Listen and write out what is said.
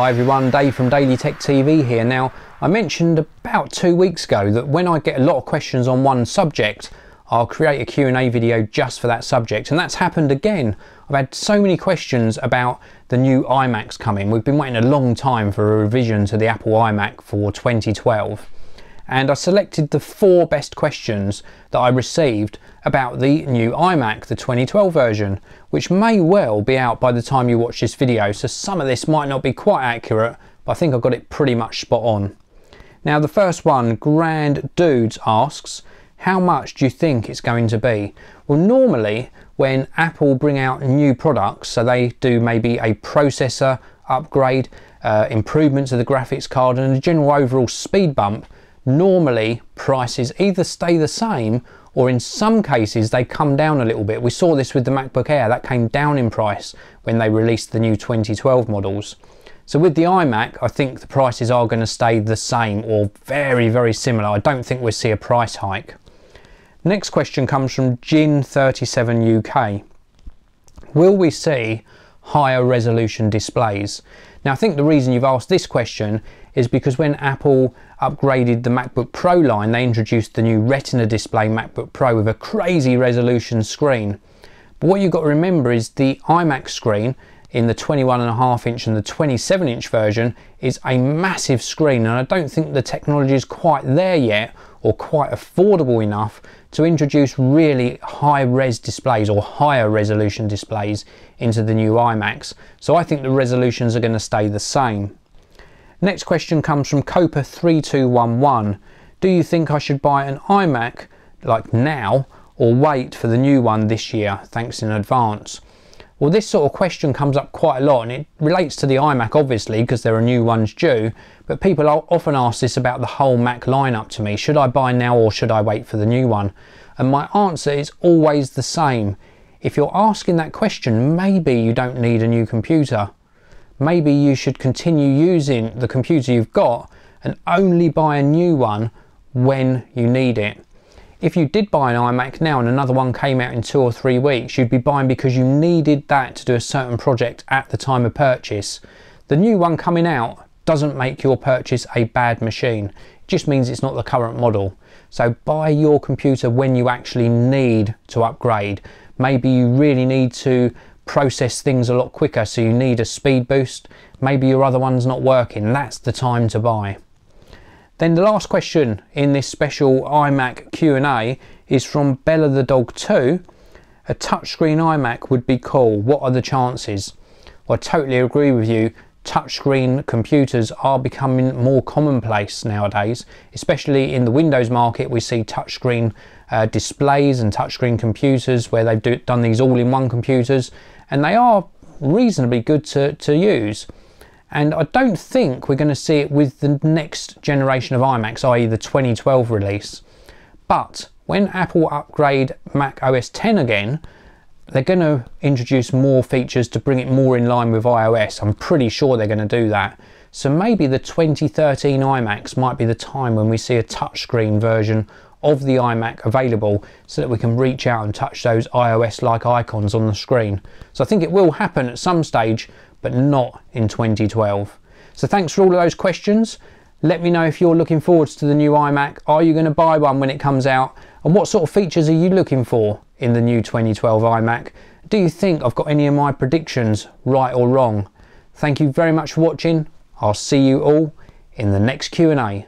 Hi everyone, Dave from Daily Tech TV here. Now, I mentioned about 2 weeks ago that when I get a lot of questions on one subject, I'll create a Q&A video just for that subject, and that's happened again. I've had so many questions about the new iMacs coming. We've been waiting a long time for a revision to the Apple iMac for 2012. And I selected the 4 best questions that I received about the new iMac, the 2012 version, which may well be out by the time you watch this video, so some of this might not be quite accurate, but I think I've got it pretty much spot on. Now the first one, Grand Dudes asks, how much do you think it's going to be? Well, normally when Apple bring out new products, so they do maybe a processor upgrade, improvement to the graphics card and a general overall speed bump, normally prices either stay the same or in some cases they come down a little bit. We saw this with the MacBook Air, that came down in price when they released the new 2012 models. So with the iMac, I think the prices are going to stay the same or very, very similar. I don't think we'll see a price hike. Next question comes from Gin37UK. Will we see higher resolution displays? Now I think the reason you've asked this question is because when Apple upgraded the MacBook Pro line, they introduced the new Retina display MacBook Pro with a crazy resolution screen. But what you've got to remember is the iMac screen in the 21.5 inch and the 27 inch version is a massive screen, and I don't think the technology is quite there yet or quite affordable enough to introduce really high res displays or higher resolution displays into the new iMacs. So I think the resolutions are going to stay the same. Next question comes from Copa3211. Do you think I should buy an iMac like now or wait for the new one this year? Thanks in advance. Well, this sort of question comes up quite a lot, and it relates to the iMac obviously because there are new ones due, but people often ask this about the whole Mac lineup to me. Should I buy now or should I wait for the new one? And my answer is always the same. If you're asking that question, maybe you don't need a new computer. Maybe you should continue using the computer you've got and only buy a new one when you need it. If you did buy an iMac now and another one came out in 2 or 3 weeks, you'd be buying because you needed that to do a certain project at the time of purchase. The new one coming out doesn't make your purchase a bad machine. It just means it's not the current model. So buy your computer when you actually need to upgrade. Maybe you really need to process things a lot quicker, so you need a speed boost. Maybe your other one's not working. That's the time to buy. Then the last question in this special iMac Q&A is from Bella the Dog 2. A touchscreen iMac would be cool. What are the chances? Well, I totally agree with you. Touchscreen computers are becoming more commonplace nowadays, especially in the Windows market. We see touchscreen displays and touchscreen computers where they've done these all-in-one computers, and they are reasonably good to use. And I don't think we're going to see it with the next generation of iMacs, i.e. the 2012 release. But when Apple upgrade Mac OS X again, they're going to introduce more features to bring it more in line with iOS. I'm pretty sure they're going to do that. So maybe the 2013 iMacs might be the time when we see a touchscreen version of the iMac available, so that we can reach out and touch those iOS-like icons on the screen. So I think it will happen at some stage, but not in 2012. So thanks for all of those questions. Let me know if you're looking forward to the new iMac. Are you going to buy one when it comes out? And what sort of features are you looking for in the new 2012 iMac? Do you think I've got any of my predictions right or wrong? Thank you very much for watching. I'll see you all in the next Q&A.